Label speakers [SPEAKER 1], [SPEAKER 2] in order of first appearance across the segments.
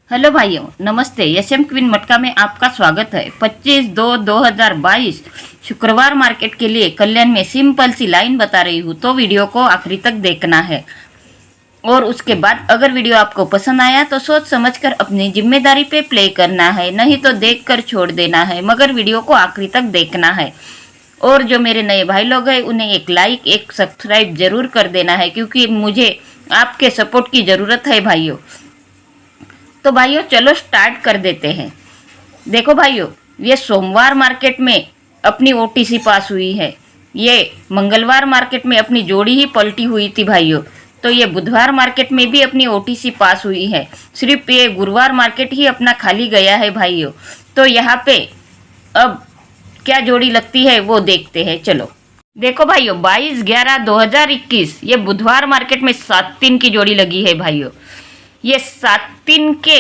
[SPEAKER 1] Hello भाइयों, नमस्ते। SM queen मटका में आपका स्वागत है। 25/2/2022 शुक्रवार मार्केट के लिए कल्याण में सिंपल सी लाइन बता रही हूँ, तो वीडियो को आखिरी तक देखना है। और उसके बाद अगर वीडियो आपको पसंद आया तो सोच समझकर अपनी जिम्मेदारी पे प्ले करना है, नहीं तो देखकर छोड़ देना है, मगर वीडियो को आखिरी तक देखना है। और जो मेरे नए भाई लोग हैं उन्हें एक लाइक एक सब्सक्राइब जरूर कर देना है, क्योंकि मुझे आपके सपोर्ट की ज़रूरत है भाइयों। तो भाइयों चलो स्टार्ट कर देते हैं। देखो भाइयों, ये सोमवार मार्केट में अपनी ओटीसी पास हुई है। ये मंगलवार मार्केट में अपनी जोड़ी ही पलटी हुई थी भाइयों। तो ये बुधवार मार्केट में भी अपनी ओटीसी पास हुई है। सिर्फ ये गुरुवार मार्केट ही अपना खाली गया है भाइयों। तो यहाँ पे अब क्या जोड़ी लगती है वो देखते हैं। चलो देखो भाइयों, 22/11/2021 ये बुधवार मार्केट में 7-3 की जोड़ी लगी है भाइयों। ये 7-3 के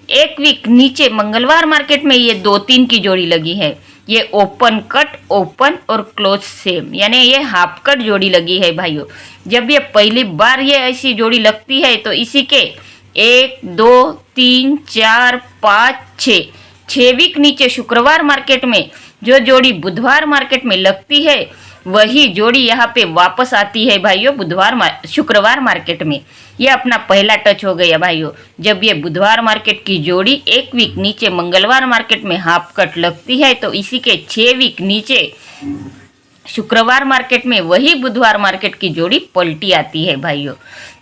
[SPEAKER 1] एक वीक नीचे मंगलवार मार्केट में ये 2-3 की जोड़ी लगी है। ये ओपन कट, ओपन और क्लोज सेम, यानी ये हाफ कट जोड़ी लगी है भाइयों। जब ये पहली बार ये ऐसी जोड़ी लगती है तो इसी के 1 2 3 4 5 6 वीक नीचे शुक्रवार मार्केट में जो जोड़ी बुधवार मार्केट में लगती है वही जोड़ी यहाँ पे वापस आती है भाइयों शुक्रवार मार्केट में। ये अपना पहला टच हो गया भाइयों। जब ये बुधवार मार्केट की जोड़ी एक वीक नीचे मंगलवार मार्केट में हाफ कट लगती है तो इसी के 6 वीक नीचे शुक्रवार मार्केट में वही बुधवार मार्केट की जोड़ी पलटी आती है भाइयों।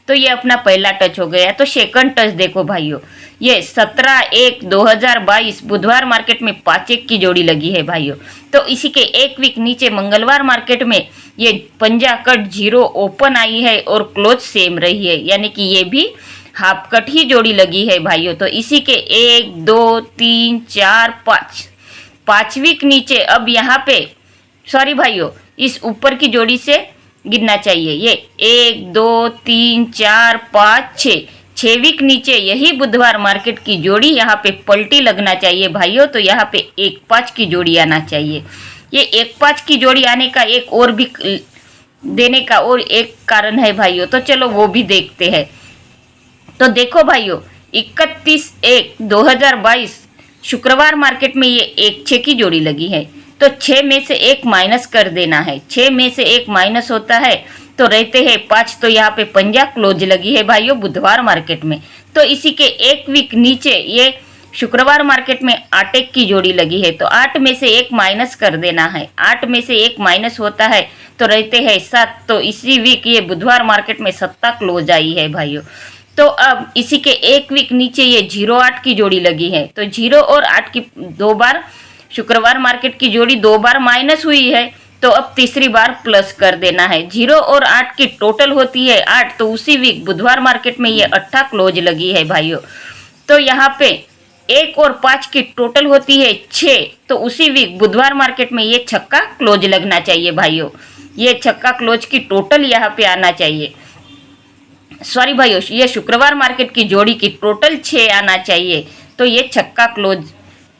[SPEAKER 1] तो ये अपना पहला टच हो गया। तो सेकंड टच देखो भाइयों, ये 17/1/2022 बुधवार मार्केट में 5-1 की जोड़ी लगी है भाइयों। तो इसी के एक वीक नीचे मंगलवार मार्केट में ये पंजा कट 0 ओपन आई है और क्लोज सेम रही है, यानी कि ये भी हाफ कट ही जोड़ी लगी है भाइयों। तो इसी के 1 2 3 4 5 वीक नीचे अब यहाँ पे सॉरी भाइयों, इस ऊपर की जोड़ी से गिनना चाहिए। ये 1 2 3 4 5 6 वीक नीचे यही बुधवार मार्केट की जोड़ी यहाँ पे पलटी लगना चाहिए भाइयों। तो यहाँ पे 1-5 की जोड़ी आना चाहिए। ये 1-5 की जोड़ी आने का एक और भी देने का और एक कारण है भाइयों, तो चलो वो भी देखते हैं। तो देखो भाइयों, 31/1/2022 शुक्रवार मार्केट में ये 1-6 की जोड़ी लगी है। तो 6 में से 1 माइनस कर देना है। 6 में से 1 माइनस होता है तो रहते हैं 5। तो यहाँ पे पंजा क्लोज लगी है भाइयों बुधवार मार्केट में। तो इसी के एक वीक नीचे ये शुक्रवार मार्केट में 8-1 की जोड़ी लगी है। तो 8 में से 1 माइनस कर देना है। 8 में से 1 माइनस होता है तो रहते हैं 7। तो इसी वीक ये बुधवार मार्केट में 7 क्लोज आई है भाइयों। तो अब इसी के एक वीक नीचे ये 0-8 की जोड़ी लगी है। तो 0 और 8 की 2 बार शुक्रवार मार्केट की जोड़ी 2 बार माइनस हुई है, तो अब तीसरी बार प्लस कर देना है। 0 और 8 की टोटल होती है 8। तो उसी वीक बुधवार मार्केट में ये 8 क्लोज लगी है भाइयों। तो यहाँ पे 1 और 5 की टोटल होती है 6। तो उसी वीक बुधवार मार्केट में ये छक्का क्लोज लगना चाहिए भाइयों। ये छक्का क्लोज की टोटल यहाँ पे आना चाहिए। सॉरी भाइयों, ये शुक्रवार मार्केट की जोड़ी की टोटल 6 आना चाहिए। तो ये छक्का क्लोज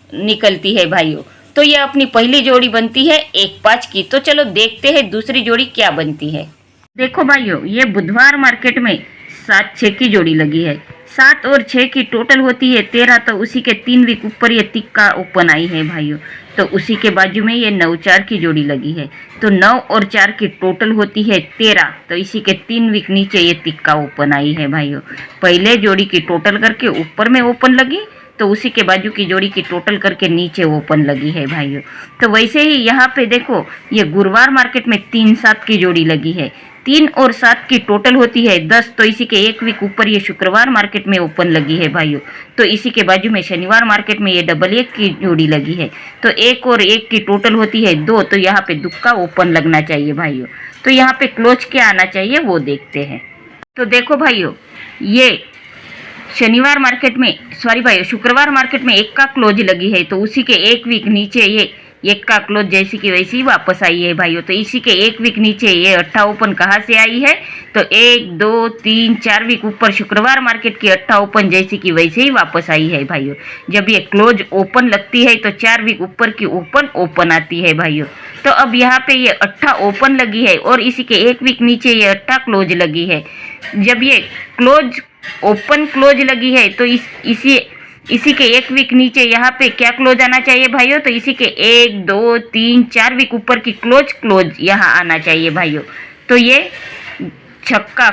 [SPEAKER 1] निकलती है भाइयों। तो ये अपनी पहली जोड़ी बनती है 1-5 की। तो चलो देखते हैं दूसरी जोड़ी क्या बनती है। देखो भाइयों, ये बुधवार मार्केट में 7-6 की जोड़ी लगी है। 7 और 6 की टोटल होती है 13। तो उसी के 3 वीक ऊपर ये तिक्का ओपन आई है भाइयों। तो उसी के बाजू में ये 9-4 की जोड़ी लगी है। तो 9 और 4 की टोटल होती है 13। तो इसी के 3 वीक नीचे ये तिक्का ओपन आई है भाइयों। पहले जोड़ी की टोटल करके ऊपर में ओपन लगी, तो उसी के बाजू की जोड़ी की टोटल करके नीचे ओपन लगी है भाइयों। तो वैसे ही यहाँ पे देखो, ये गुरुवार मार्केट में 3-7 की जोड़ी लगी है। 3 और 7 की टोटल होती है 10। तो इसी के एक वीक ऊपर ये शुक्रवार मार्केट में ओपन लगी है भाइयों। तो इसी के बाजू में शनिवार मार्केट में ये 1-1 की जोड़ी लगी है। तो 1 और 1 की टोटल होती है 2। तो यहाँ पे दुक्का ओपन लगना चाहिए भाइयों। तो यहाँ पे क्लोज क्या आना चाहिए वो देखते हैं। तो देखो भाइयों, ये शनिवार मार्केट में सॉरी भाई शुक्रवार मार्केट में 1 का क्लोज लगी है। तो उसी के एक वीक नीचे ये 1 का क्लोज जैसी की वैसी ही वापस आई है भाइयों। तो इसी के एक वीक नीचे ये 8 ओपन कहाँ से आई है, तो 1 2 3 4 वीक ऊपर शुक्रवार मार्केट की 8 ओपन जैसी की वैसे ही वापस आई है भाइयों। जब ये क्लोज ओपन लगती है तो 4 वीक ऊपर की ओपन आती है भाइयों। तो अब यहाँ पे ये 8 ओपन लगी है और इसी के एक वीक नीचे ये 8 क्लोज लगी है। जब ये क्लोज ओपन क्लोज लगी है तो इसी इसी के 1 वीक नीचे यहाँ पे क्या क्लोज आना चाहिए भाइयों, तो इसी के 1 2 3 4 वीक ऊपर की क्लोज यहाँ आना चाहिए भाइयों। तो ये छक्का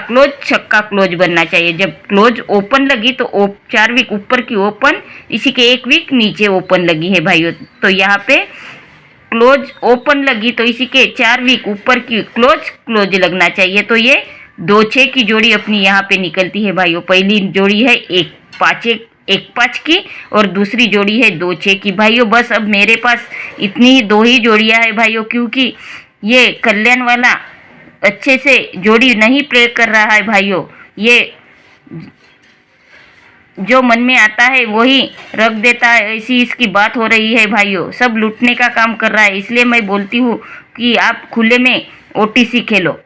[SPEAKER 1] क्लोज बनना चाहिए। जब क्लोज ओपन लगी तो 4 वीक ऊपर की ओपन, इसी के 1 वीक नीचे ओपन लगी है भाइयों। तो यहाँ पे क्लोज ओपन लगी तो इसी के 4 वीक ऊपर की क्लोज लगना चाहिए। तो ये 2-6 की जोड़ी अपनी यहाँ पे निकलती है भाइयों। पहली जोड़ी है 1-5 की और दूसरी जोड़ी है 2-6 की भाइयों। बस अब मेरे पास इतनी ही 2 ही जोड़ियाँ है भाइयों, क्योंकि ये कल्याण वाला अच्छे से जोड़ी नहीं प्ले कर रहा है भाइयों। ये जो मन में आता है वही रख देता है, ऐसी इसकी बात हो रही है भाइयों। सब लूटने का काम कर रहा है, इसलिए मैं बोलती हूँ कि आप खुले में ओटीसी खेलो।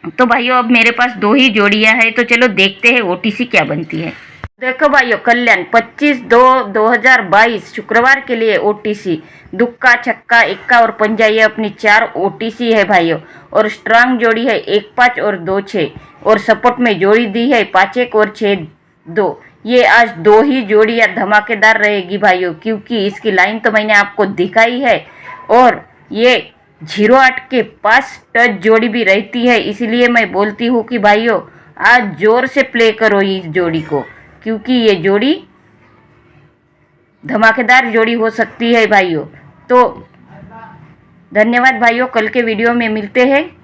[SPEAKER 1] तो भाइयों अब मेरे पास 2 ही जोड़ियाँ हैं, तो चलो देखते हैं ओटीसी क्या बनती है। देखो भाइयों, कल्याण 25/2/2022 शुक्रवार के लिए ओटीसी दुक्का, छक्का, इक्का और पंजा, ये अपनी 4 ओटीसी है भाइयों। और स्ट्रांग जोड़ी है 1-5 और 2-6 और सपोर्ट में जोड़ी दी है 5-1 और 6-2। ये आज 2 ही जोड़ियाँ धमाकेदार रहेगी भाइयों, क्योंकि इसकी लाइन तो मैंने आपको दिखाई है और ये 0-8 के 5 टच जोड़ी भी रहती है। इसलिए मैं बोलती हूँ कि भाइयों आज जोर से प्ले करो इस जोड़ी को, क्योंकि ये जोड़ी धमाकेदार जोड़ी हो सकती है भाइयों। तो धन्यवाद भाइयों, कल के वीडियो में मिलते हैं।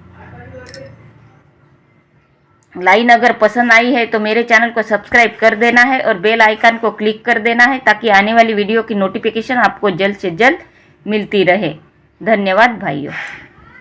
[SPEAKER 1] लाइन अगर पसंद आई है तो मेरे चैनल को सब्सक्राइब कर देना है और बेल आइकन को क्लिक कर देना है, ताकि आने वाली वीडियो की नोटिफिकेशन आपको जल्द से जल्द मिलती रहे। धन्यवाद भाइयों।